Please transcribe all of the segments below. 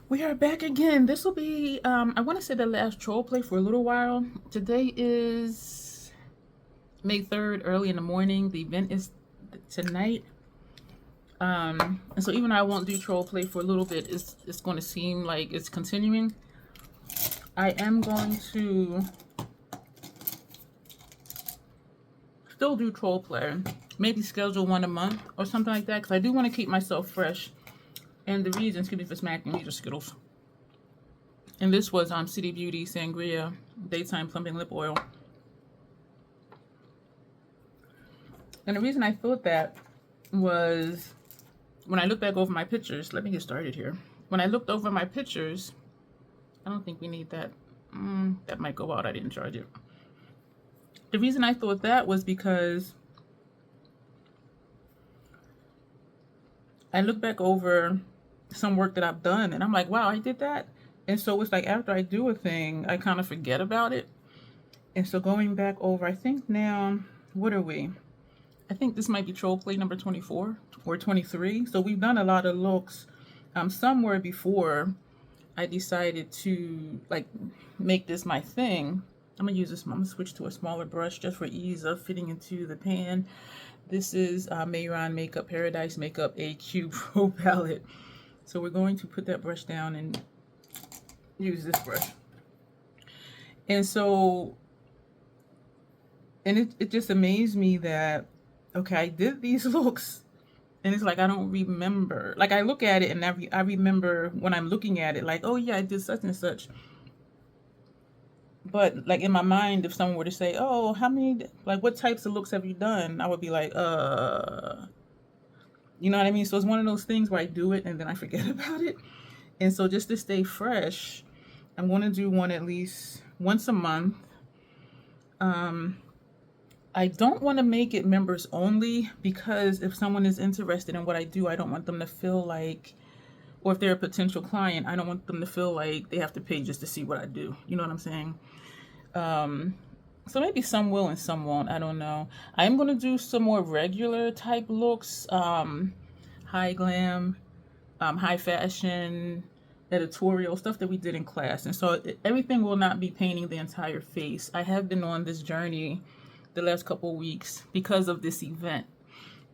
We are back again. This will be, I want to say the last troll play for a little while. Today is May 3rd, early in the morning. The event is tonight. And so even though I won't do troll play for a little bit, it's going to seem like it's continuing. I am going to still do troll play. Maybe schedule one a month or something like that, because I do want to keep myself fresh. And the reason, excuse me for smacking, these are Skittles. And this was City Beauty Sangria Daytime Plumping Lip Oil. And the reason I thought that was when I look back over my pictures. Let me get started here. When I looked over my pictures, I don't think we need that. That might go out. I didn't charge it. The reason I thought that was because I look back over some work that I've done and I'm like, wow, I did that. And so it's like after I do a thing, I kind of forget about it. And so going back over, I think now, what are we? I think this might be troll play number 24 or 23. So we've done a lot of looks somewhere before I decided to like make this my thing. I'm gonna use this. I'm gonna switch to a smaller brush just for ease of fitting into the pan. This is Mehron Makeup Paradise Makeup AQ Pro Palette. So we're going to put that brush down and use this brush. And so, and it just amazed me that, okay, I did these looks and it's like I don't remember. Like I look at it and I remember when I'm looking at it like, oh yeah, I did such and such. But like in my mind, if someone were to say, oh, how many, like what types of looks have you done? I would be like, you know what I mean? So it's one of those things where I do it and then I forget about it. And so just to stay fresh, I'm going to do one at least once a month. I don't want to make it members only because if someone is interested in what I do, I don't want them to feel like, or if they're a potential client, I don't want them to feel like they have to pay just to see what I do. You know what I'm saying? So maybe some will and some won't. I don't know. I am going to do some more regular type looks, high glam, high fashion, editorial stuff that we did in class. And so everything will not be painting the entire face. I have been on this journey the last couple weeks because of this event.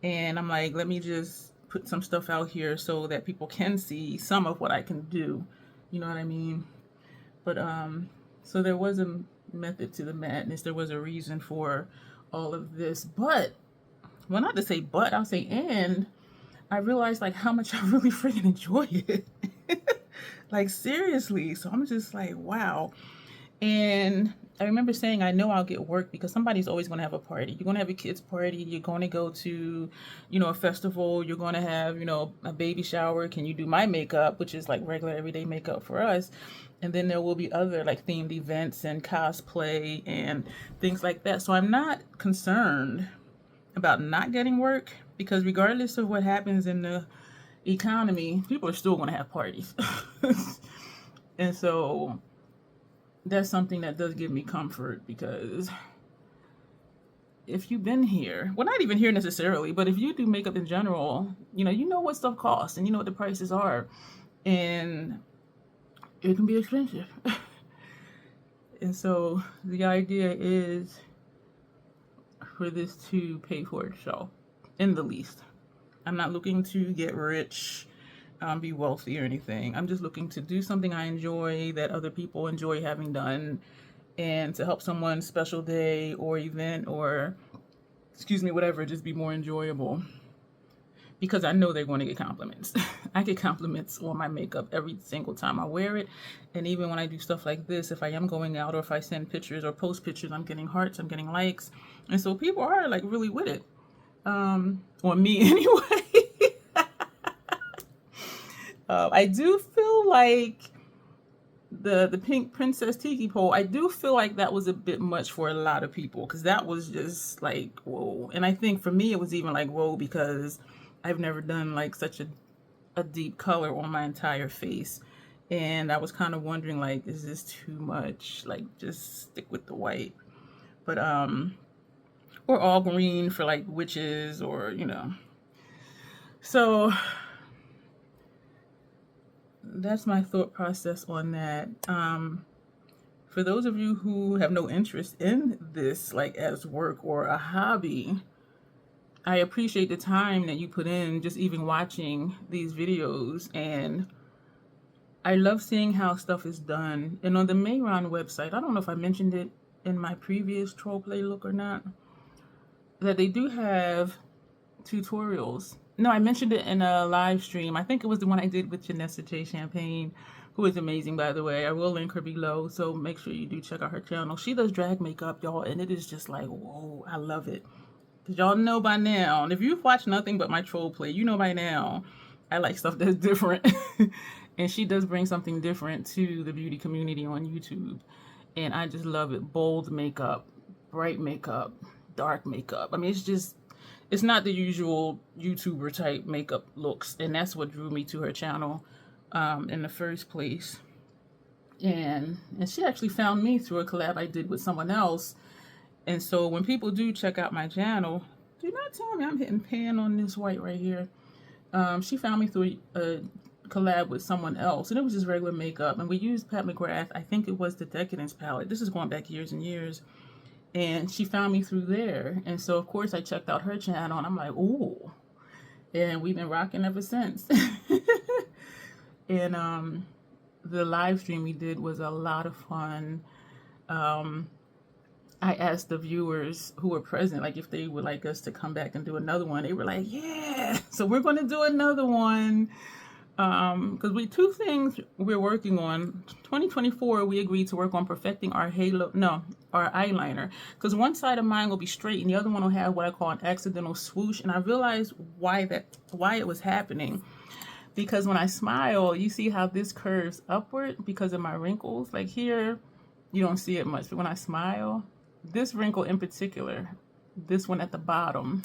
And I'm like, let me just put some stuff out here so that people can see some of what I can do. You know what I mean? But so there was a method to the madness. There was a reason for all of this. But, well, not to say but, I'll say and, I realized like how much I really freaking enjoy it. Like seriously. So I'm just like, wow. And I remember saying, I know I'll get work because somebody's always going to have a party. You're going to have a kid's party. You're going to go to, you know, a festival. You're going to have, you know, a baby shower. Can you do my makeup, which is like regular everyday makeup for us? And then there will be other like themed events and cosplay and things like that. So I'm not concerned about not getting work because regardless of what happens in the economy, people are still going to have parties. And so that's something that does give me comfort because if you've been here, well, not even here necessarily, but if you do makeup in general, you know what stuff costs and you know what the prices are, and it can be expensive. And so the idea is for this to pay for itself in the least. I'm not looking to get rich, be wealthy or anything. I'm just looking to do something I enjoy that other people enjoy having done and to help someone's special day or event or, excuse me, whatever, just be more enjoyable. Because I know they're going to get compliments. I get compliments on my makeup every single time I wear it. And even when I do stuff like this, if I am going out or if I send pictures or post pictures, I'm getting hearts, I'm getting likes. And so people are like really with it. On me anyway. I do feel like the pink princess tiki pole, I do feel like that was a bit much for a lot of people because that was just like, whoa. And I think for me it was even like, whoa, because I've never done like such a deep color on my entire face. And I was kind of wondering like, is this too much? Like just stick with the white. But or all green for like witches or, you know. So that's my thought process on that. For those of you who have no interest in this, like as work or a hobby, I appreciate the time that you put in just even watching these videos. And I love seeing how stuff is done. And on the Mehron website, I don't know if I mentioned it in my previous troll play look or not, that they do have tutorials. No, I mentioned it in a live stream. I think it was the one I did with Janessa J. Champagne, who is amazing, by the way. I will link her below, so make sure you do check out her channel. She does drag makeup, y'all, and it is just like, whoa, I love it. Because y'all know by now, and if you've watched nothing but my troll play, you know by now, I like stuff that's different. And she does bring something different to the beauty community on YouTube. And I just love it. Bold makeup, bright makeup, dark makeup. I mean, it's not the usual YouTuber type makeup looks. And that's what drew me to her channel in the first place. And she actually found me through a collab I did with someone else. And so when people do check out my channel, do not tell me I'm hitting pan on this white right here. She found me through a collab with someone else, and it was just regular makeup. And we used Pat McGrath. I think it was the Decadence palette. This is going back years and years. And she found me through there. And so, of course, I checked out her channel, and I'm like, ooh. And we've been rocking ever since. And the live stream we did was a lot of fun. I asked the viewers who were present, like if they would like us to come back and do another one. They were like, yeah, so we're going to do another one. Because two things we're working on. 2024, we agreed to work on perfecting our our eyeliner. Because one side of mine will be straight and the other one will have what I call an accidental swoosh. And I realized why it was happening. Because when I smile, you see how this curves upward because of my wrinkles. Like here, you don't see it much, but when I smile, this wrinkle in particular, this one at the bottom,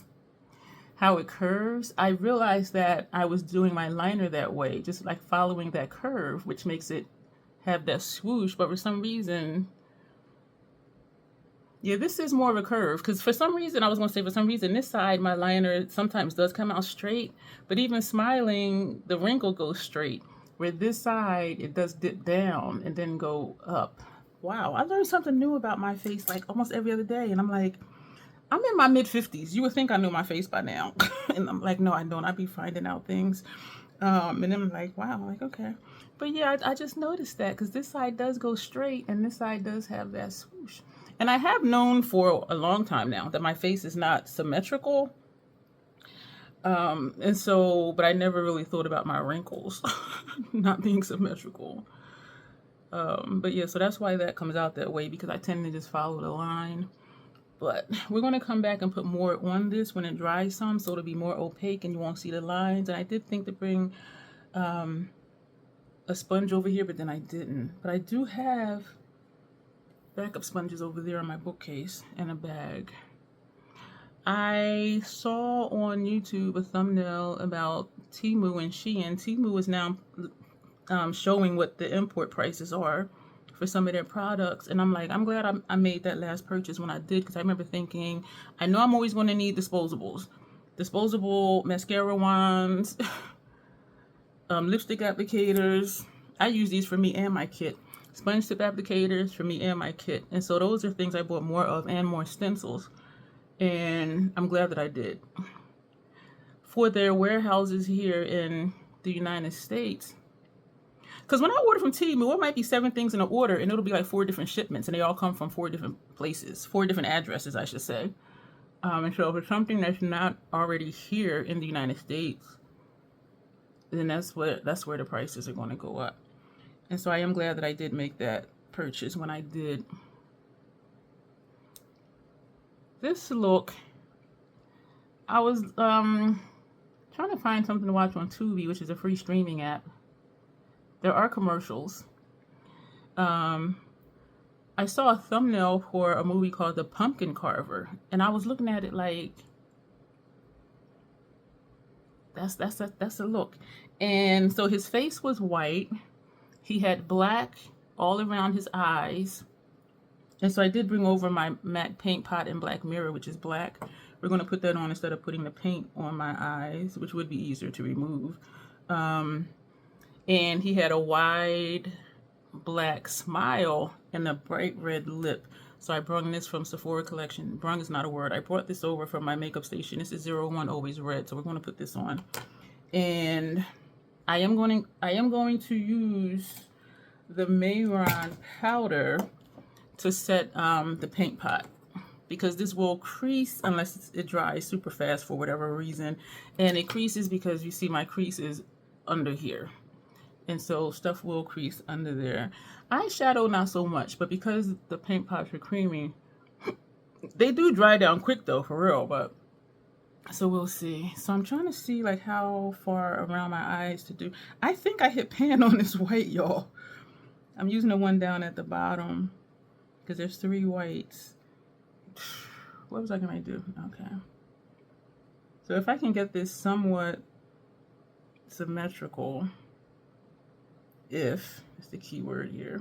how it curves, I realized that I was doing my liner that way, just like following that curve, which makes it have that swoosh. But for some reason, yeah, this is more of a curve. Because for some reason, this side, my liner sometimes does come out straight. But even smiling, the wrinkle goes straight. Where this side, it does dip down and then go up. Wow, I learned something new about my face like almost every other day. And I'm like, I'm in my mid-50s. You would think I knew my face by now. And I'm like, no, I don't. I be finding out things. And then I'm like, wow, like, okay. But yeah, I just noticed that because this side does go straight and this side does have that swoosh. And I have known for a long time now that my face is not symmetrical. And so, but I never really thought about my wrinkles not being symmetrical. But yeah, so that's why that comes out that way, because I tend to just follow the line. But we're going to come back and put more on this when it dries some, so it'll be more opaque and you won't see the lines. And I did think to bring a sponge over here, but then I didn't. But I do have backup sponges over there on my bookcase in a bag. I saw on YouTube a thumbnail about Temu and Shein. Temu is now showing what the import prices are for some of their products, and I'm like, I'm glad I made that last purchase when I did, because I remember thinking, I know I'm always going to need disposable mascara wands, lipstick applicators. I use these for me and my kit. Sponge tip applicators for me and my kit. And so those are things I bought more of, and more stencils. And I'm glad that I did. For their warehouses here in the United States, because when I order from Temu, it might be 7 things in an order, and it'll be like 4 different shipments, and they all come from 4 different places, 4 different addresses, I should say. And so if it's something that's not already here in the United States, then that's where the prices are going to go up. And so I am glad that I did make that purchase when I did. This look, I was trying to find something to watch on Tubi, which is a free streaming app. There are commercials. I saw a thumbnail for a movie called The Pumpkin Carver, and I was looking at it like, that's a look. And so his face was white. He had black all around his eyes. And so I did bring over my MAC paint pot and black mirror, which is black. We're going to put that on instead of putting the paint on my eyes, which would be easier to remove. And he had a wide black smile and a bright red lip. So I brought this from Sephora collection. Brung is not a word. I brought this over from my makeup station. This is 01 Always Red. So we're going to put this on. And I am going to use the Mehron powder to set the paint pot, because this will crease unless it dries super fast for whatever reason. And it creases because you see my crease is under here. And so stuff will crease under there. Eyeshadow, not so much, but because the paint pots are creamy, they do dry down quick though, for real, but so we'll see. So I'm trying to see like how far around my eyes to do. I think I hit pan on this white, y'all. I'm using the one down at the bottom because there's 3 whites. What was I gonna do? Okay. So if I can get this somewhat symmetrical, if it's the key word here.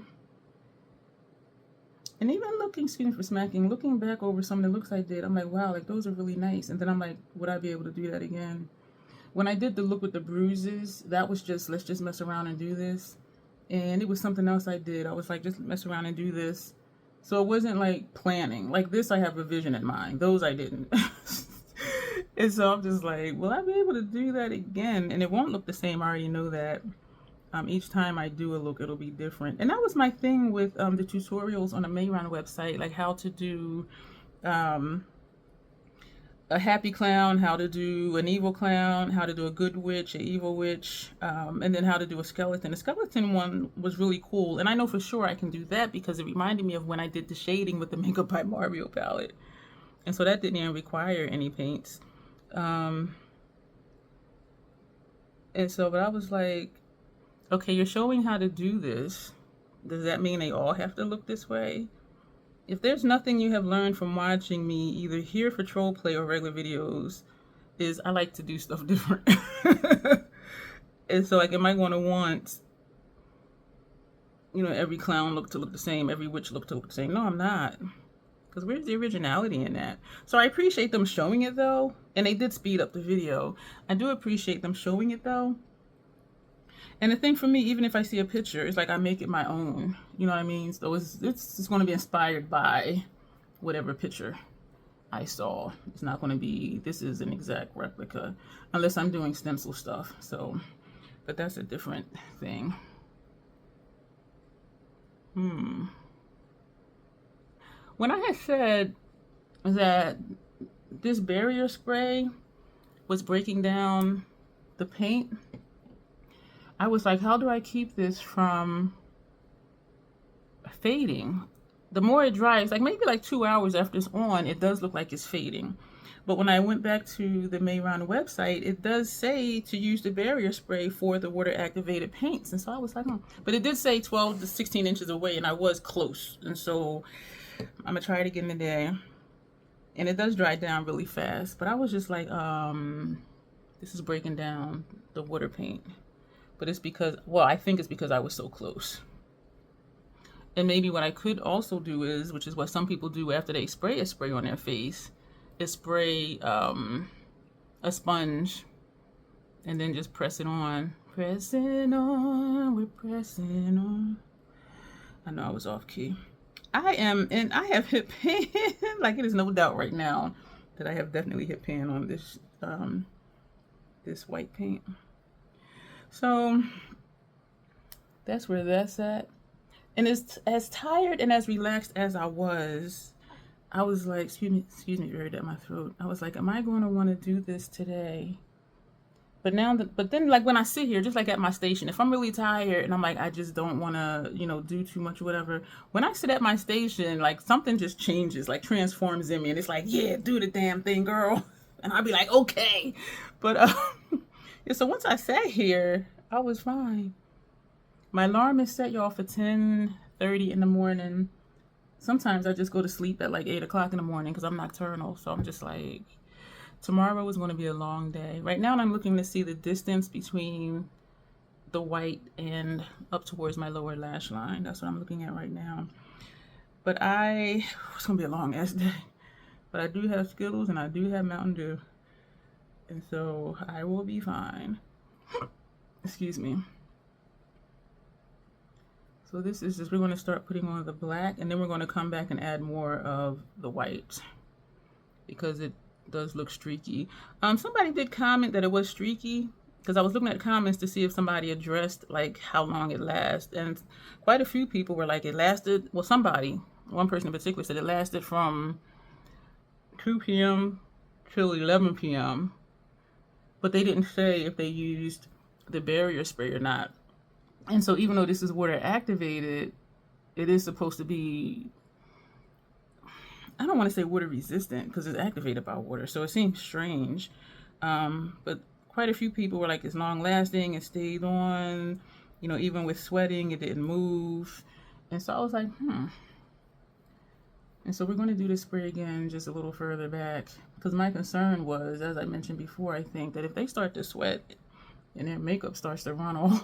And even looking, excuse me for smacking, looking back over some of the looks I did, I'm like, wow, like those are really nice. And then I'm like, would I be able to do that again? When I did the look with the bruises, that was just, let's just mess around and do this. And it was something else I did. I was like, just mess around and do this. So it wasn't like planning. Like this, I have a vision in mind. Those I didn't. And so I'm just like, will I be able to do that again? And it won't look the same. I already know that. Each time I do a look, it'll be different. And that was my thing with the tutorials on the Mehron website, like how to do a happy clown, how to do an evil clown, how to do a good witch, an evil witch, and then how to do a skeleton. The skeleton one was really cool. And I know for sure I can do that because it reminded me of when I did the shading with the Makeup by Mario palette. And so that didn't even require any paints. And so, but I was like, okay, you're showing how to do this. Does that mean they all have to look this way? If there's nothing you have learned from watching me, either here for troll play or regular videos, is I like to do stuff different. And so like, am I going to want, you know, every clown look to look the same, every witch look to look the same? No, I'm not. Because where's the originality in that? So I appreciate them showing it though. And they did speed up the video. I do appreciate them showing it though. And the thing for me, even if I see a picture, it's like I make it my own. You know what I mean? So it's going to be inspired by whatever picture I saw. It's not going to be, this is an exact replica, unless I'm doing stencil stuff. So, but that's a different thing. When I had said that this barrier spray was breaking down the paint, I was like, how do I keep this from fading? The more it dries, like maybe like 2 hours after it's on, it does look like it's fading. But when I went back to the Mehron website, it does say to use the barrier spray for the water activated paints. And so I was like, but it did say 12 to 16 inches away, and I was close. And so I'm gonna try it again today. And it does dry down really fast. But I was just like, this is breaking down the water paint. But it's because, well, I think it's because I was so close. And maybe what I could also do is, which is what some people do after they spray a spray on their face, is spray a sponge and then just press it on. Pressing on, we're pressing on. I know I was off key. I have hit pan. Like, it is no doubt right now that I have definitely hit pan on this this white paint. So that's where that's at. And as tired and as relaxed as I was like, excuse me, very at my throat. I was like, am I going to want to do this today? But then like when I sit here, just like at my station, if I'm really tired and I'm like, I just don't want to, you know, do too much or whatever. When I sit at my station, like something just changes, like transforms in me. And it's like, yeah, do the damn thing, girl. And I'll be like, okay. But yeah, so once I sat here, I was fine. My alarm is set, y'all, for 10:30 in the morning. Sometimes I just go to sleep at like 8 o'clock in the morning because I'm nocturnal. So I'm just like, tomorrow is going to be a long day. Right now I'm looking to see the distance between the white and up towards my lower lash line. That's what I'm looking at right now. But it's going to be a long ass day. But I do have Skittles and I do have Mountain Dew. And so I will be fine. Excuse me. So this is just, we're going to start putting on the black, and then we're going to come back and add more of the white because it does look streaky. Somebody did comment that it was streaky because I was looking at comments to see if somebody addressed like how long it lasts, and quite a few people were like it lasted. Well, one person in particular said it lasted from 2 p.m. till 11 p.m. But they didn't say if they used the barrier spray or not. And so even though this is water activated, it is supposed to be, I don't want to say water resistant because it's activated by water. So it seems strange. But quite a few people were like, it's long lasting, it stayed on, even with sweating, it didn't move. And so I was like, And so we're going to do the spray again just a little further back because my concern was, as I mentioned before, I think that if they start to sweat and their makeup starts to run off,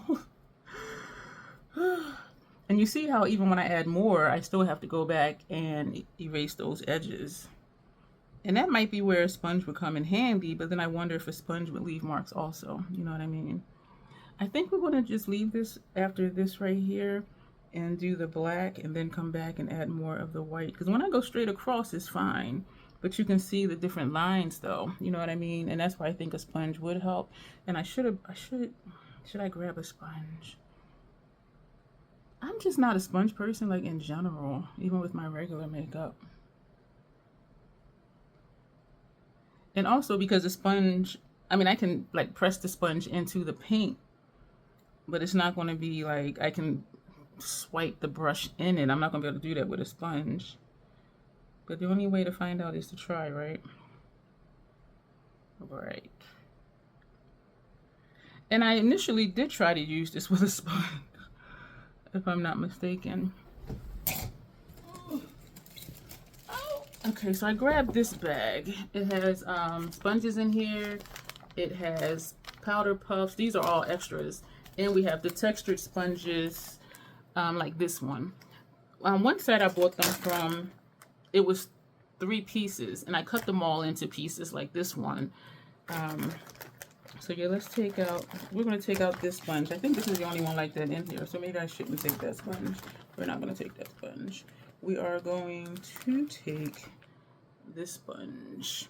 and you see how even when I add more, I still have to go back and erase those edges. And that might be where a sponge would come in handy, but then I wonder if a sponge would leave marks also. You know what I mean? I think we're going to just leave this after this right here and do the black and then come back and add more of the white. Because when I go straight across, it's fine. But you can see the different lines though. You know what I mean? And that's why I think a sponge would help. And should I grab a sponge? I'm just not a sponge person, like in general, even with my regular makeup. And also because the sponge, I can like press the sponge into the paint, but it's not going to be like I can swipe the brush in it. I'm not going to be able to do that with a sponge. But the only way to find out is to try, right? Right. And I initially did try to use this with a sponge, if I'm not mistaken. Okay, so I grabbed this bag. It has sponges in here. It has powder puffs. These are all extras. And we have the textured sponges, like this one. One set I bought them from, it was 3 pieces, and I cut them all into pieces like this one. So yeah, we're going to take out this sponge. I think this is the only one like that in here, so maybe I shouldn't take that sponge. We're not going to take that sponge. We are going to take this sponge.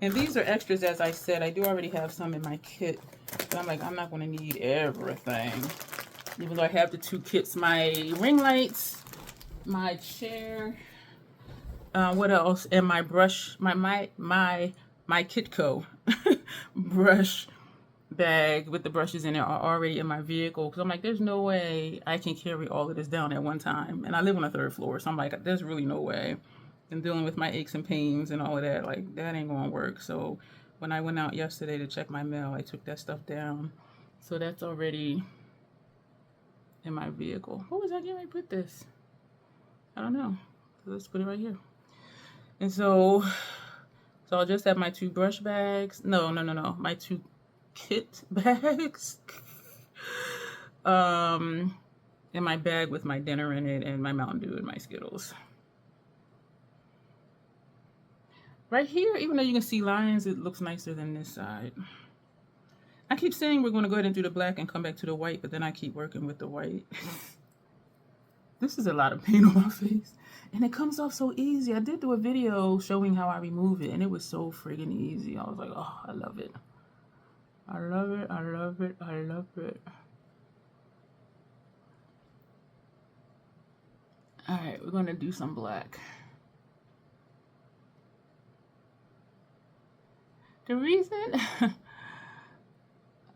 And these are extras, as I said. I do already have some in my kit, but I'm like, I'm not going to need everything. Even though I have the 2 kits, my ring lights, my chair, what else? And my brush, my Kitco brush bag with the brushes in it are already in my vehicle. Because I'm like, there's no way I can carry all of this down at one time. And I live on the 3rd floor, so I'm like, there's really no way. And dealing with my aches and pains and all of that, like, that ain't gonna work. So when I went out yesterday to check my mail, I took that stuff down. So that's already in my vehicle. What was I getting ready to put this? I don't know. So let's put it right here. And so I'll just have my 2 brush bags. No. My 2 kit bags. And my bag with my dinner in it and my Mountain Dew and my Skittles. Right here, even though you can see lines, it looks nicer than this side. I keep saying we're going to go ahead and do the black and come back to the white, but then I keep working with the white. This is a lot of paint on my face. And it comes off so easy. I did do a video showing how I remove it, and it was so friggin' easy. I was like, oh, I love it. I love it, I love it, I love it. Alright, we're going to do some black. The reason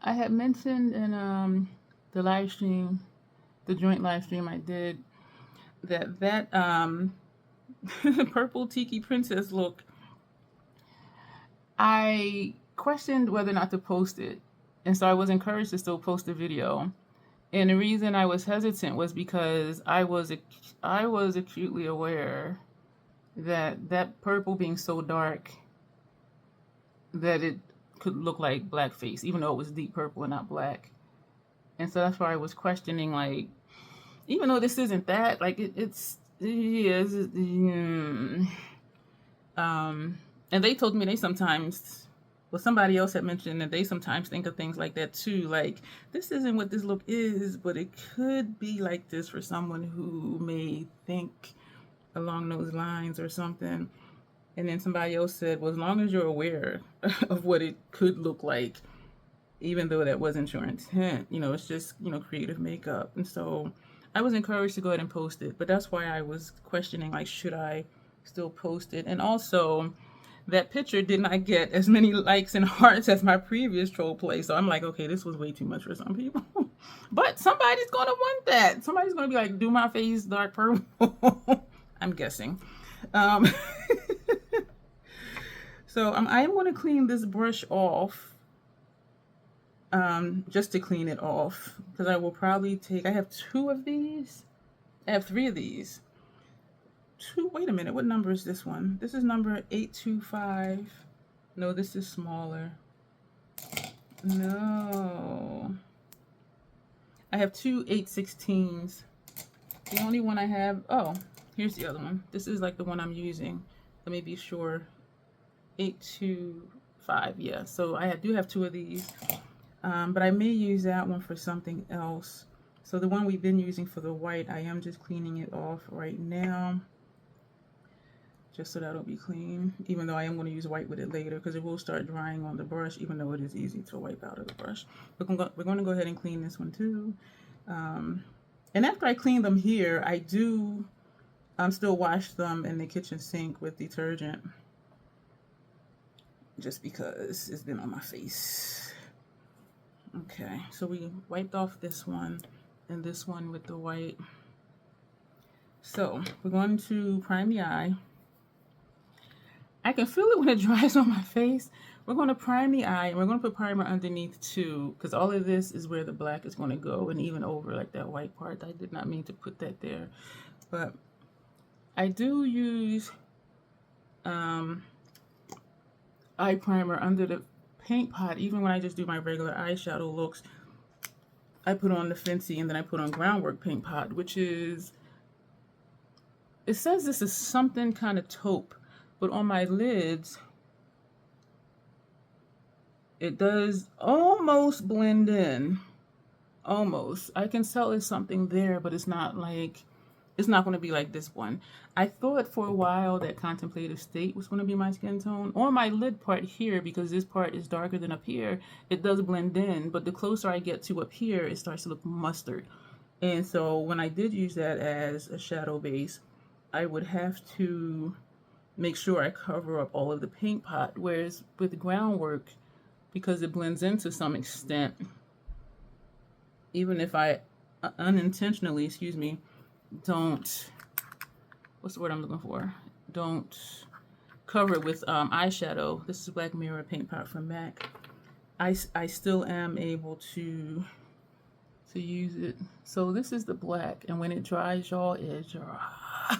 I had mentioned in the live stream, the joint live stream I did, that purple tiki princess look, I questioned whether or not to post it, and so I was encouraged to still post the video. And the reason I was hesitant was because I was acutely aware that that purple being so dark that it could look like blackface, even though it was deep purple and not black. And so that's why I was questioning, like, even though this isn't that, like, and they told me they sometimes Well, somebody else had mentioned that they sometimes think of things like that too. Like, this isn't what this look is, but it could be like this for someone who may think along those lines or something. And then somebody else said, well, as long as you're aware of what it could look like, even though that wasn't your intent, it's just, creative makeup. And so I was encouraged to go ahead and post it. But that's why I was questioning, like, should I still post it? And also, that picture did not get as many likes and hearts as my previous troll play. So I'm like, okay, this was way too much for some people. But somebody's going to want that. Somebody's going to be like, do my face dark purple. I'm guessing. So I am going to clean this brush off, just to clean it off, because I will probably take, I have 2 of these. I have 3 of these. 2, wait a minute, what number is this one? This is number 825. No, this is smaller. No. I have 2 8/16s. The only one I have, oh, here's the other one. This is like the one I'm using. Let me be sure. 825, yeah. So I do have 2 of these, but I may use that one for something else. So the one we've been using for the white, I am just cleaning it off right now, just so that'll be clean, even though I am going to use white with it later, because it will start drying on the brush, even though it is easy to wipe out of the brush. We're going to go ahead and clean this one too. And after I clean them here, I do still wash them in the kitchen sink with detergent, just because it's been on my face. Okay, so we wiped off this one and this one with the white. So we're going to prime the eye. I can feel it when it dries on my face. We're going to prime the eye, and we're going to put primer underneath too, because all of this is where the black is going to go, and even over like that white part. I did not mean to put that there, but I do use eye primer under the paint pot. Even when I just do my regular eyeshadow looks, I put on the Fenty, and then I put on Groundwork paint pot, which is, it says this is something kind of taupe, but on my lids it does almost blend in. Almost. I can tell there's something there, but it's not like, it's not going to be like this one. I thought for a while that Contemplative State was going to be my skin tone. On my lid part here, because this part is darker than up here, it does blend in, but the closer I get to up here, it starts to look mustard. And so when I did use that as a shadow base, I would have to make sure I cover up all of the paint pot. Whereas with Groundwork, because it blends in to some extent, even if I unintentionally, don't, what's the word I'm looking for? Don't cover it with eyeshadow. This is Black Mirror paint pot from MAC. I still am able to use it. So this is the black, and when it dries, y'all, it dries.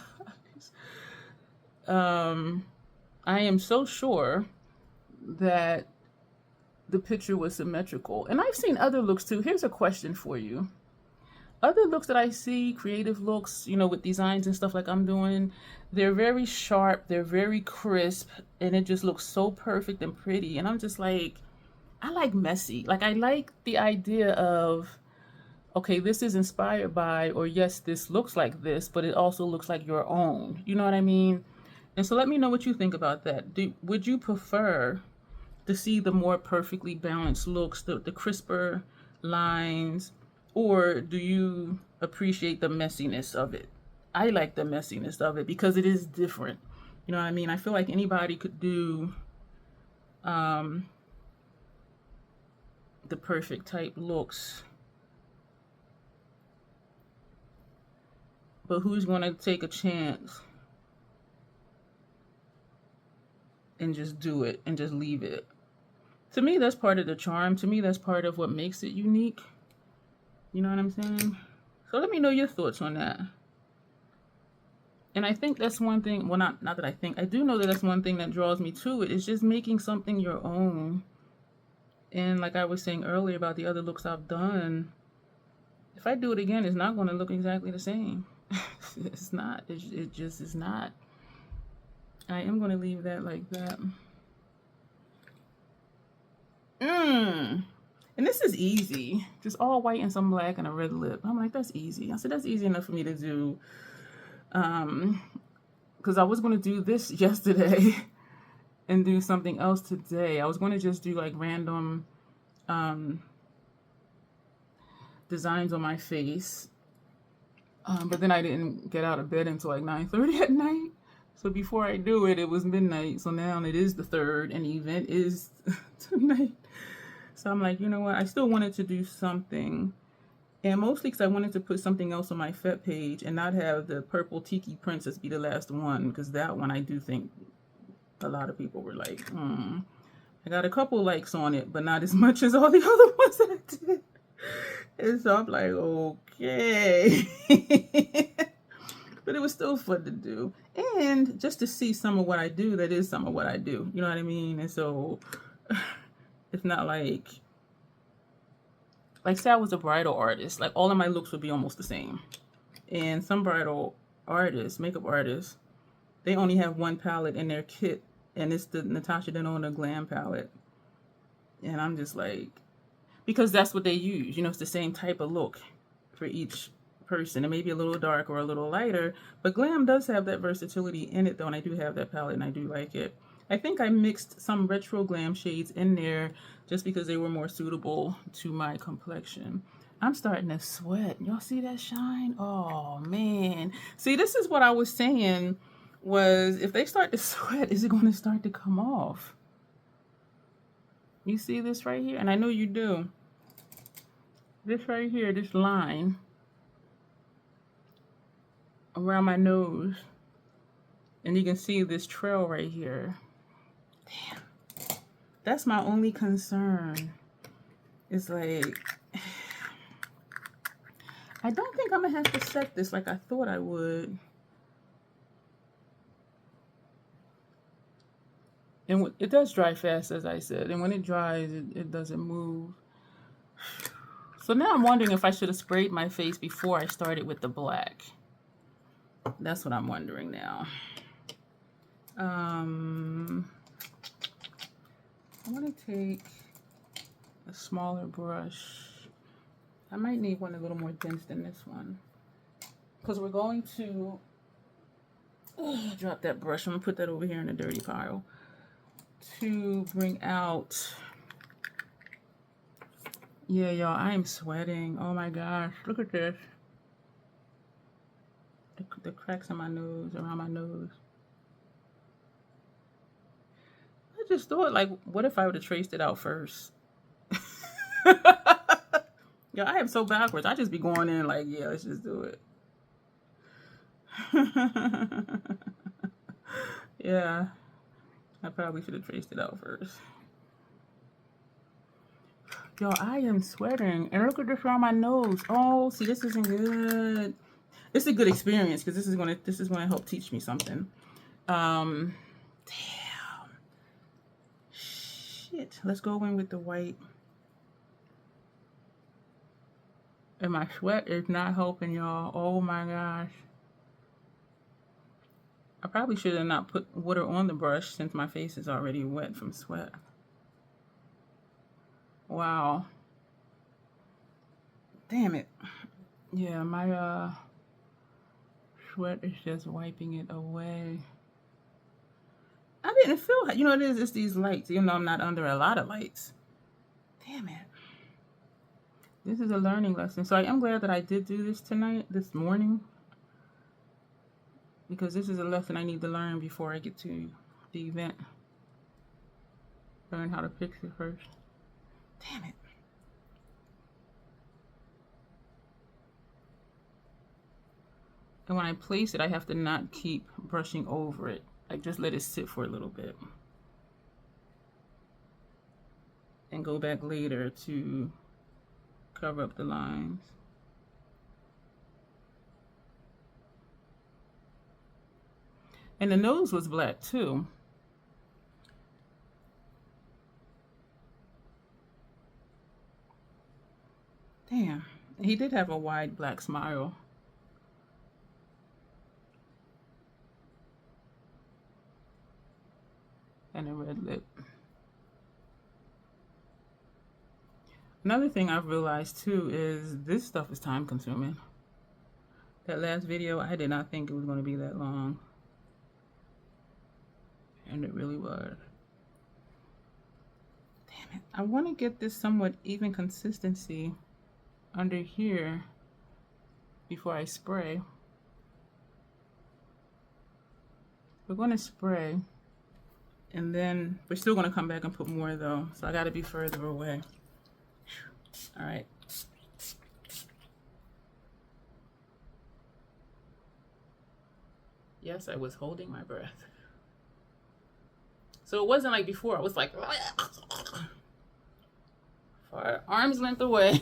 I am so sure that the picture was symmetrical. And I've seen other looks too. Here's a question for you. Other looks that I see, creative looks, with designs and stuff like I'm doing, they're very sharp, they're very crisp, and it just looks so perfect and pretty. And I'm just like, I like messy. Like, I like the idea of, okay, this is inspired by, or yes, this looks like this, but it also looks like your own. You know what I mean? And so let me know what you think about that. Would you prefer to see the more perfectly balanced looks, the crisper lines, or do you appreciate the messiness of it? I like the messiness of it because it is different. You know what I mean? I feel like anybody could do the perfect type looks, but who's going to take a chance and just do it and just leave it? To me, that's part of the charm. To me, that's part of what makes it unique. You know what I'm saying? So let me know your thoughts on that. And I think that's one thing, well, not that I think, I do know that that's one thing that draws me to it. It's just making something your own. And like I was saying earlier about the other looks I've done, if I do it again, it's not going to look exactly the same. It's not. It just is not. I am going to leave that like that. And this is easy. Just all white and some black and a red lip. I'm like, that's easy. I said, that's easy enough for me to do. Because I was going to do this yesterday and do something else today. I was going to just do like random designs on my face. But then I didn't get out of bed until like 9:30 at night. So before I do it, it was midnight. So now it is the 3rd and the event is tonight. So I'm like, you know what? I still wanted to do something. And mostly because I wanted to put something else on my FET page and not have the purple Tiki Princess be the last one. Because that one I do think a lot of people were like, I got a couple likes on it, but not as much as all the other ones that I did. And so I'm like, okay. But it was still fun to do. And just to see some of what I do, that is some of what I do. You know what I mean? And so it's not like say I was a bridal artist, like all of my looks would be almost the same. And some bridal artists, makeup artists, they only have one palette in their kit, and it's the Natasha Denona Glam palette. And I'm just like, because that's what they use. You know, it's the same type of look for each person. It may be a little darker or a little lighter, but Glam does have that versatility in it, though, and I do have that palette, and I do like it. I think I mixed some retro Glam shades in there just because they were more suitable to my complexion. I'm starting to sweat. Y'all see that shine? Oh, man. See, this is what I was saying was if they start to sweat, is it going to start to come off? You see this right here? And I know you do. This right here, this line around my nose. And you can see this trail right here. Damn. That's my only concern. It's like, I don't think I'm going to have to set this like I thought I would. And it does dry fast, as I said. And when it dries, it doesn't move. So now I'm wondering if I should have sprayed my face before I started with the black. That's what I'm wondering now. I'm going to take a smaller brush. I might need one a little more dense than this one. Because we're going to drop that brush. I'm going to put that over here in the dirty pile. To bring out... Yeah, y'all, I am sweating. Oh my gosh, look at this. The cracks in my nose, around my nose. I just thought, like, what if I would have traced it out first? Yeah, I am so backwards. I just be going in like, yeah, let's just do it. Yeah, I probably should have traced it out first. Yo, I am sweating. And look at this around my nose. Oh, see, this isn't good. This is a good experience because this is gonna help teach me something. Damn. Shit. Let's go in with the white. And my sweat is not helping, y'all. Oh my gosh. I probably should have not put water on the brush since my face is already wet from sweat. Wow. Damn it. Yeah, my sweat is just wiping it away. I didn't feel, you know, it's these lights, even though I'm not under a lot of lights. Damn it. This is a learning lesson. So I am glad that I did do this morning. Because this is a lesson I need to learn before I get to the event. Learn how to fix it first. Damn it. And when I place it, I have to not keep brushing over it. Like, just let it sit for a little bit. And go back later to cover up the lines. And the nose was black too. Damn, he did have a wide black smile. And a red lip. Another thing I've realized too is this stuff is time consuming. That last video, I did not think it was going to be that long. And it really was. Damn it. I want to get this somewhat even consistency under here before I spray. We're going to spray. And then we're still going to come back and put more though. So I got to be further away. All right. Yes, I was holding my breath. So it wasn't like before. I was like, far arm's length away.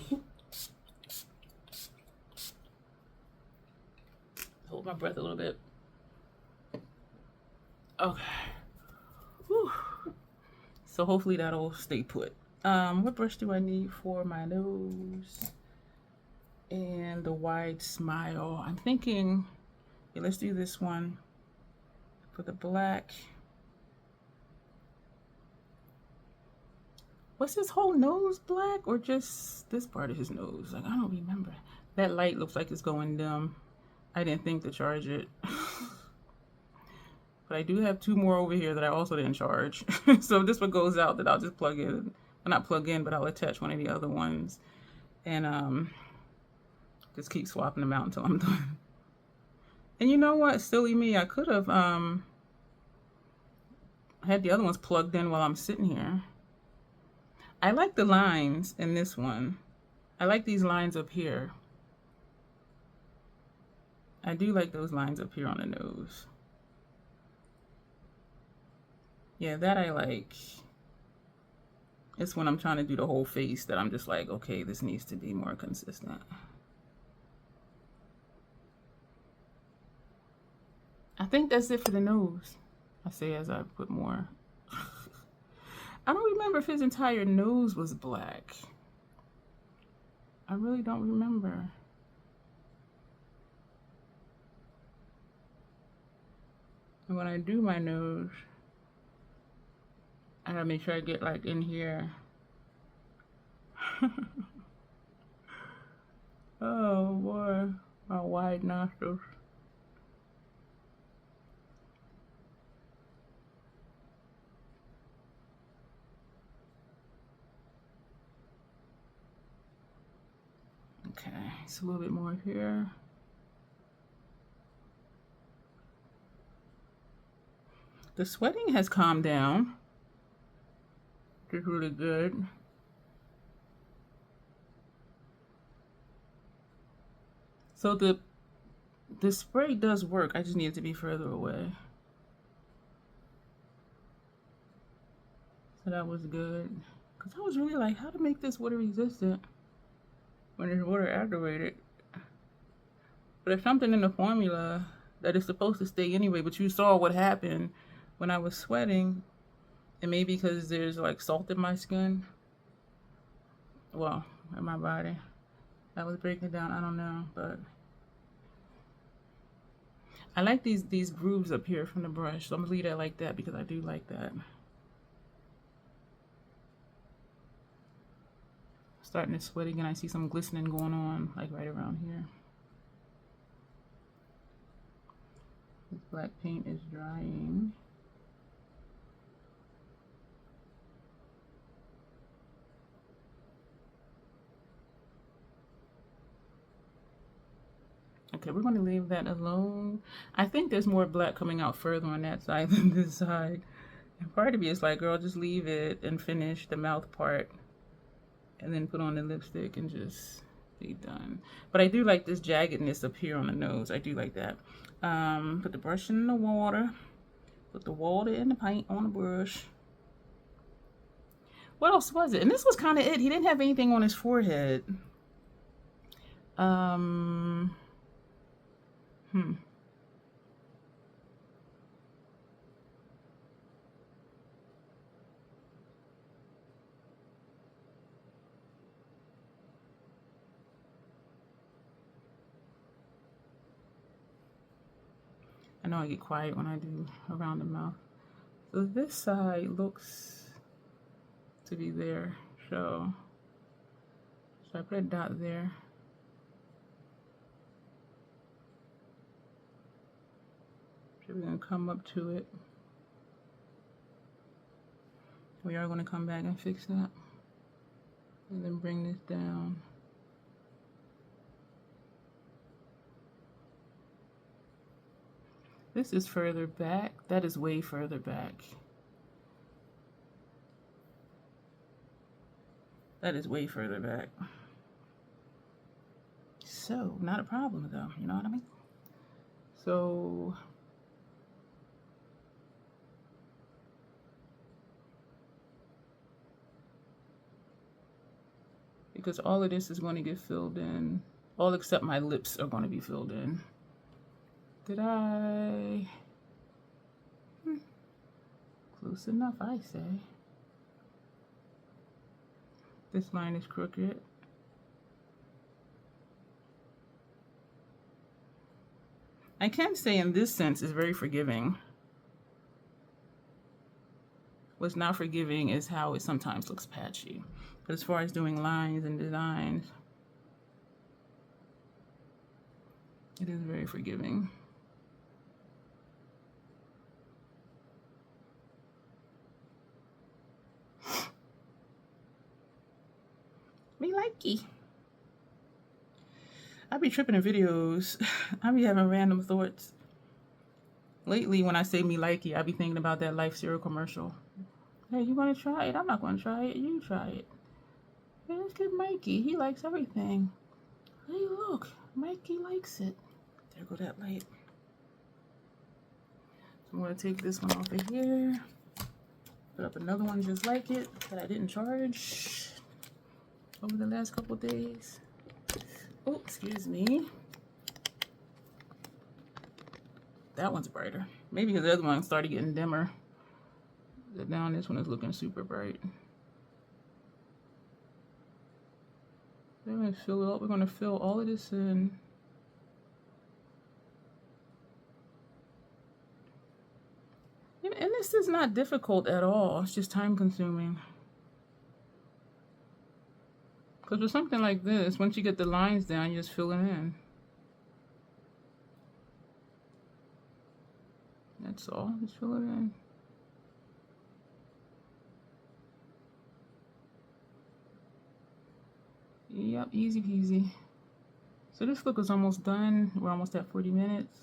Hold my breath a little bit. Okay. Whew. So hopefully that'll stay put. What brush do I need for my nose? And the wide smile. I'm thinking, okay, let's do this one for the black. Was his whole nose black or just this part of his nose? Like, I don't remember. That light looks like it's going dim. I didn't think to charge it. But I do have two more over here that I also didn't charge. So if this one goes out, then I'll just plug in. Well, not plug in, but I'll attach one of the other ones. And just keep swapping them out until I'm done. And you know what? Silly me. I could have had the other ones plugged in while I'm sitting here. I like the lines in this one. I like these lines up here. I do like those lines up here on the nose. Yeah, that I like. It's when I'm trying to do the whole face that I'm just like, okay, this needs to be more consistent. I think that's it for the nose. I say as I put more. I don't remember if his entire nose was black. I really don't remember. And when I do my nose, I gotta make sure I get like in here. Oh boy, my wide nostrils. Okay, it's a little bit more here. The sweating has calmed down. Which is really good. So the spray does work. I just need it to be further away. So that was good. Because I was really like, how to make this water resistant when it's water activated. But there's something in the formula that is supposed to stay anyway. But you saw what happened when I was sweating. And maybe because there's like salt in my skin. Well, in my body. That was breaking down. I don't know. But I like these grooves up here from the brush. So I'm going to leave that like that because I do like that. Starting to sweat again. I see some glistening going on like right around here. This black paint is drying. Okay, we're going to leave that alone. I think there's more black coming out further on that side than this side. And part of me is like, girl, just leave it and finish the mouth part. And then put on the lipstick and just be done. But I do like this jaggedness up here on the nose. I do like that. Put the brush in the water. Put the water and the paint on the brush. What else was it? And this was kind of it. He didn't have anything on his forehead. I know I get quiet when I do around the mouth. So this side looks to be there. So So I put a dot there. So we're going to come up to it. We are going to come back and fix that. And then bring this down. This is further back. That is way further back. That is way further back. So, not a problem though, you know what I mean? So, because all of this is going to get filled in. All except my lips are going to be filled in. Did I? Close enough, I say. This line is crooked. I can say in this sense it's very forgiving. What's not forgiving is how it sometimes looks patchy. But as far as doing lines and designs, it is very forgiving. Me likey. I be tripping in videos. I be having random thoughts. Lately, when I say me likey, I be thinking about that Life cereal commercial. Hey, you want to try it? I'm not going to try it. You try it. Hey, let's get Mikey. He likes everything. Hey, look. Mikey likes it. There go that light. So I'm going to take this one off of here. Put up another one just like it that I didn't charge over the last couple days. Oh, excuse me. That one's brighter. Maybe because the other one started getting dimmer. Down this one is looking super bright. Then we're going to fill it up. We're going to fill all of this in. And this is not difficult at all. It's just time consuming. Because with something like this, once you get the lines down, you just fill it in. That's all. Just fill it in. Yep, easy peasy. So this look is almost done. We're almost at 40 minutes.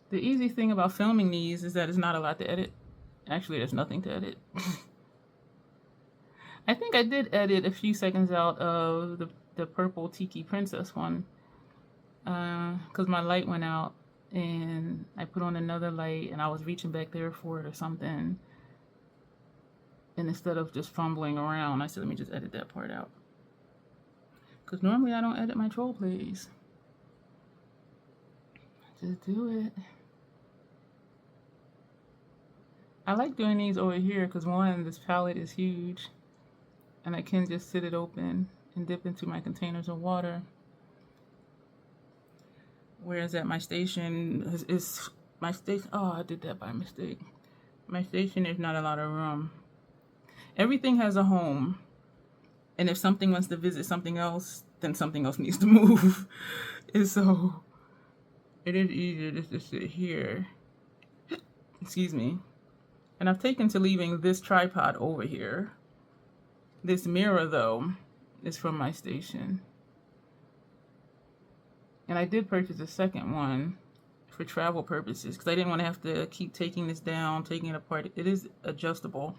The easy thing about filming these is that it's not a lot to edit. Actually, there's nothing to edit. I think I did edit a few seconds out of the purple Tiki Princess one. Because my light went out and I put on another light and I was reaching back there for it or something. And instead of just fumbling around, I said, let me just edit that part out. Because normally I don't edit my troll plays. Just do it. I like doing these over here because one, this palette is huge. And I can just sit it open and dip into my containers of water. Whereas at my station, my station, oh, I did that by mistake. My station, there's not a lot of room. Everything has a home. And if something wants to visit something else, then something else needs to move. And so it is easier just to sit here. Excuse me. And I've taken to leaving this tripod over here. This mirror, though, is from my station. And I did purchase a second one for travel purposes because I didn't want to have to keep taking this down, taking it apart. It is adjustable.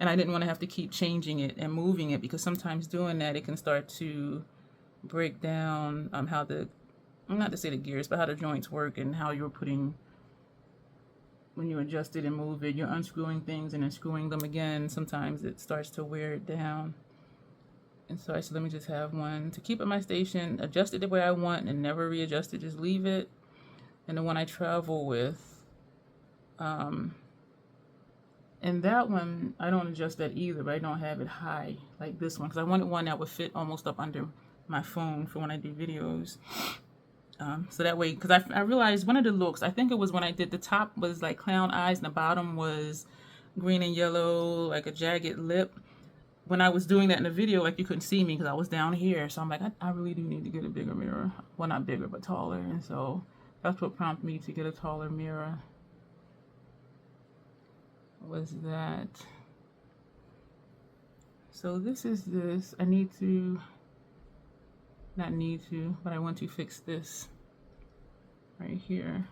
And I didn't want to have to keep changing it and moving it because sometimes doing that, it can start to break down how the, not to say the gears, but how the joints work and how you're putting, when you adjust it and move it, you're unscrewing things and then screwing them again. Sometimes it starts to wear it down. And so I said, let me just have one to keep at my station, adjust it the way I want and never readjust it, just leave it. And the one I travel with, and that one, I don't adjust that either, but I don't have it high like this one because I wanted one that would fit almost up under my phone for when I do videos. So that way, because I realized one of the looks, I think it was when I did the top was like clown eyes and the bottom was green and yellow, like a jagged lip. when I was doing that in the video, like you couldn't see me because I was down here. So I'm like, I really do need to get a bigger mirror. Well, not bigger, but taller. And so that's what prompted me to get a taller mirror. Was that. So this is this. I need to, not need to, but I want to fix this right here.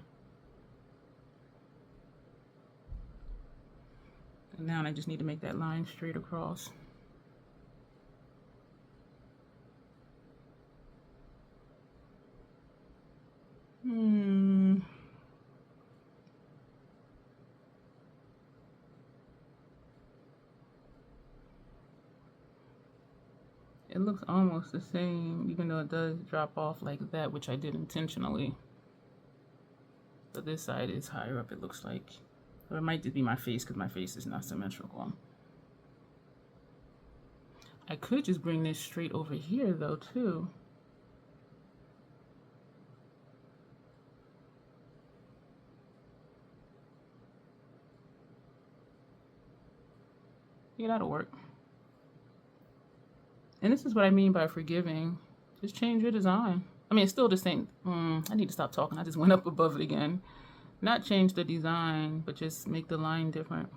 And now I just need to make that line straight across. It looks almost the same, even though it does drop off like that, which I did intentionally. But this side is higher up, it looks like. Or it might just be my face, because my face is not symmetrical. I could just bring this straight over here, though, too. Yeah, that'll work. And this is what I mean by forgiving. Just change your design. I mean, it's still the same. I need to stop talking. I just went up above it again. Not change the design, but just make the line different.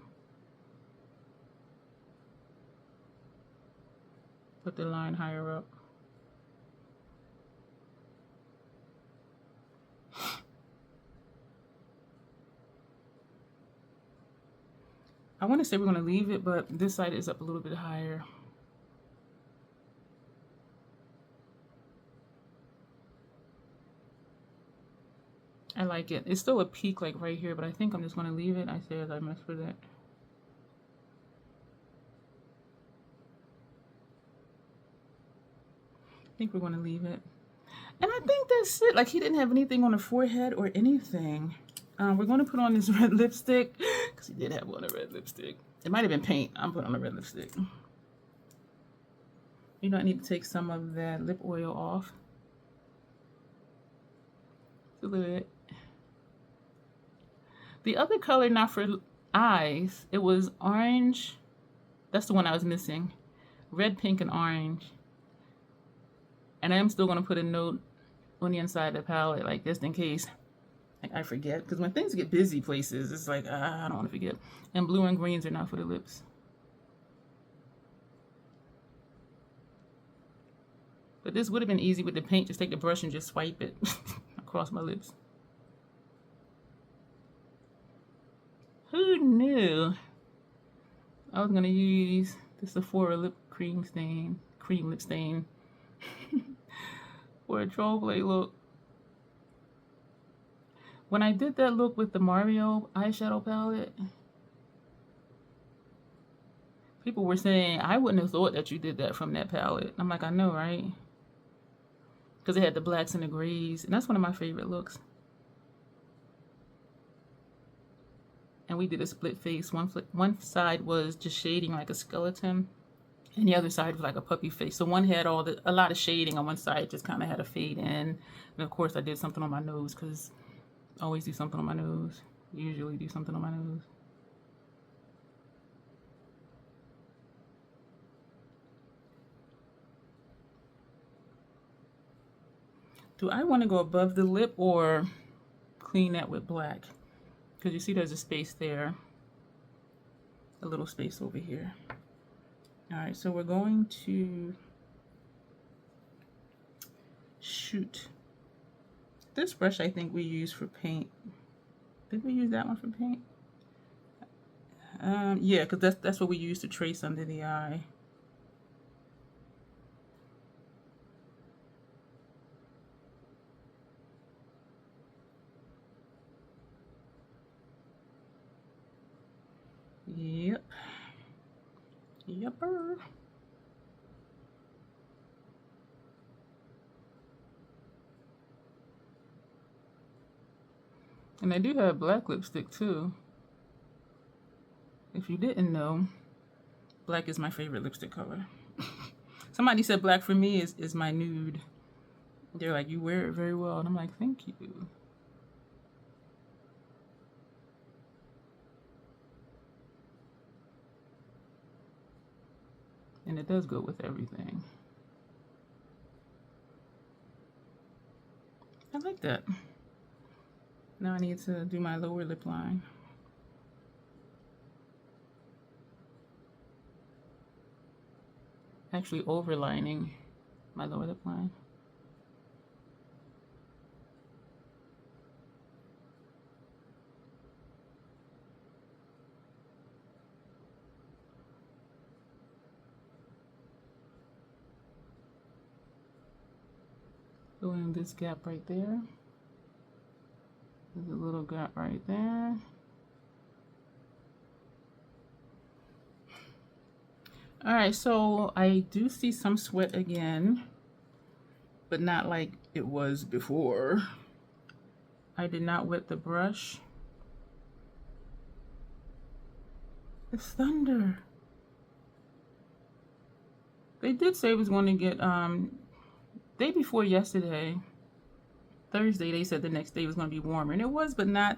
Put the line higher up. I want to say we're going to leave it, but this side is up a little bit higher. I like it. It's still a peak like right here, but I think I'm just going to leave it. I say as I mess with it. I think we're going to leave it. And I think that's it. Like, he didn't have anything on the forehead or anything. We're going to put on this red lipstick because he did have on a red lipstick. It might have been paint. I'm putting on a red lipstick. You know, I need to take some of that lip oil off. Just a little bit. The other color, not for eyes, it was orange. That's the one I was missing. Red, pink, and orange. And I am still going to put a note on the inside of the palette, like just in case like I forget. Because when things get busy places, it's like, I don't want to forget. And blue and greens are not for the lips. But this would have been easy with the paint. Just take the brush and just swipe it across my lips. Who knew? I was going to use the Sephora lip cream lip stain for a troll play look. When I did that look with the Mario eyeshadow palette, people were saying, I wouldn't have thought that you did that from that palette. I'm like, I know, right? Because it had the blacks and the grays, and that's one of my favorite looks. And we did a split face. One side was just shading like a skeleton, and the other side was like a puppy face. So one had a lot of shading on one side, just kind of had a fade in. And of course I did something on my nose, because I always do something on my nose. Usually do something on my nose. Do I want to go above the lip or clean that with black? Because you see there's a space there. A little space over here. Alright, so we're going to shoot. This brush I think we use for paint. Did we use that one for paint? Yeah, because that's what we use to trace under the eye. Yep. Yepper. And I do have black lipstick too. If you didn't know, black is my favorite lipstick color. Somebody said black for me is my nude. They're like, you wear it very well. And I'm like, thank you. And it does go with everything. I like that. Now I need to do my lower lip line. Actually overlining my lower lip line. Filling this gap right there. There's a little gap right there. All right, so I do see some sweat again, but not like it was before. I did not wet the brush. It's thunder. They did say it was going to get, day before yesterday, Thursday, they said the next day was going to be warmer. And it was, but not.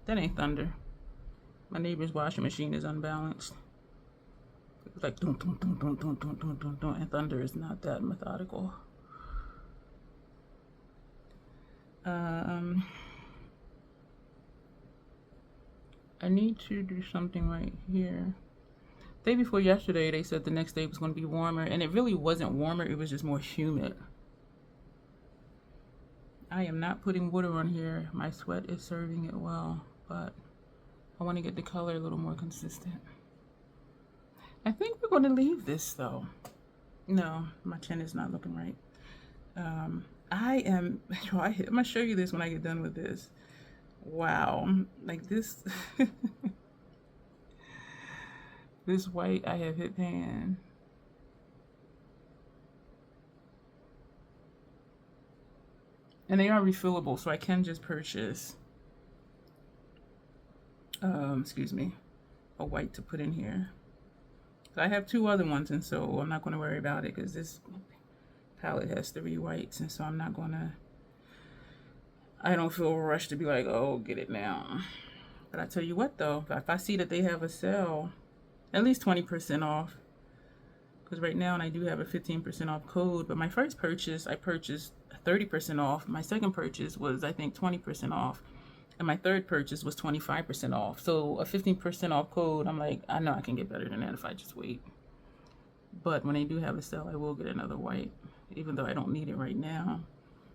That ain't thunder. My neighbor's washing machine is unbalanced. It's like dun, dun, dun, dun, dun, dun, dun, dun, dun, and thunder is not that methodical. I need to do something right here. Day before yesterday, they said the next day was going to be warmer, and it really wasn't warmer. It was just more humid. I am not putting water on here. My sweat is serving it well, but I want to get the color a little more consistent. I think we're going to leave this though. No, my chin is not looking right. I'm gonna show you this when I get done with this. Wow, like this. This white I have hit pan. And they are refillable, so I can just purchase, excuse me, a white to put in here. I have two other ones, and so I'm not going to worry about it because this palette has 3 whites, and so I'm not going to, I don't feel rushed to be like, oh, get it now. But I tell you what though, if I see that they have a sale, at least 20% off, because right now I do have a 15% off code, but my first purchase, I purchased 30% off. My second purchase was, I think, 20% off. And my third purchase was 25% off. So a 15% off code, I'm like, I know I can get better than that if I just wait. But when they do have a sale, I will get another white, even though I don't need it right now,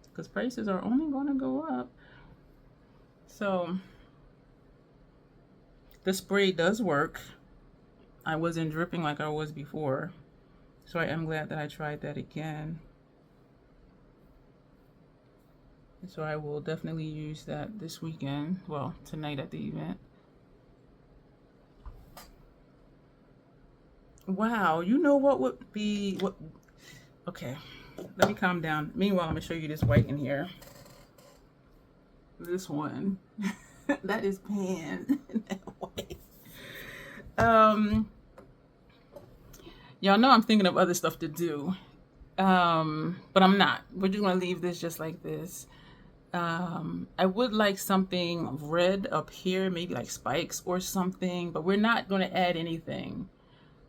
because prices are only going to go up. So the spray does work. I wasn't dripping like I was before. So I am glad that I tried that again. So I will definitely use that this weekend. Well, tonight at the event. Wow, you know what would be, what? Okay, let me calm down. Meanwhile, I'm gonna show you this white in here. This one, that is pan. That white. Y'all know I'm thinking of other stuff to do, but I'm not. We're just gonna leave this just like this. I would like something red up here, maybe like spikes or something, but we're not going to add anything.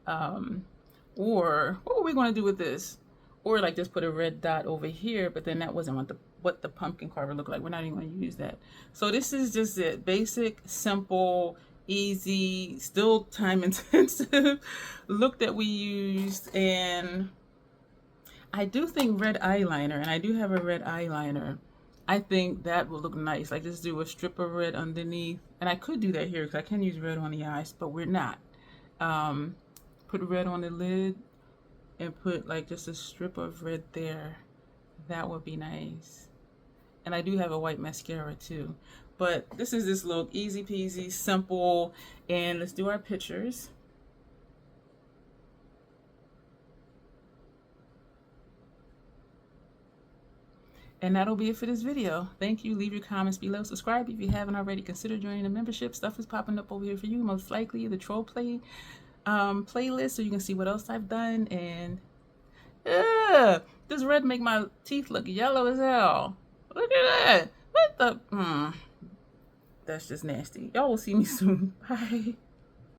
Or what were we going to do with this? Or like just put a red dot over here, but then that wasn't what the pumpkin carver looked like. We're not even going to use that. So this is just it. Basic, simple, easy, still time intensive look that we used. And I do think red eyeliner, and I do have a red eyeliner. I think that will look nice. Like just do a strip of red underneath. And I could do that here because I can use red on the eyes, but we're not. Put red on the lid and put like just a strip of red there. That would be nice. And I do have a white mascara too. But this is this look, easy peasy, simple. And let's do our pictures. And that'll be it for this video. Thank you. Leave your comments below. Subscribe if you haven't already. Consider joining the membership. Stuff is popping up over here for you. Most likely the troll play playlist, so you can see what else I've done. And this red make my teeth look yellow as hell. Look at that. What the That's just nasty. Y'all will see me soon. Bye.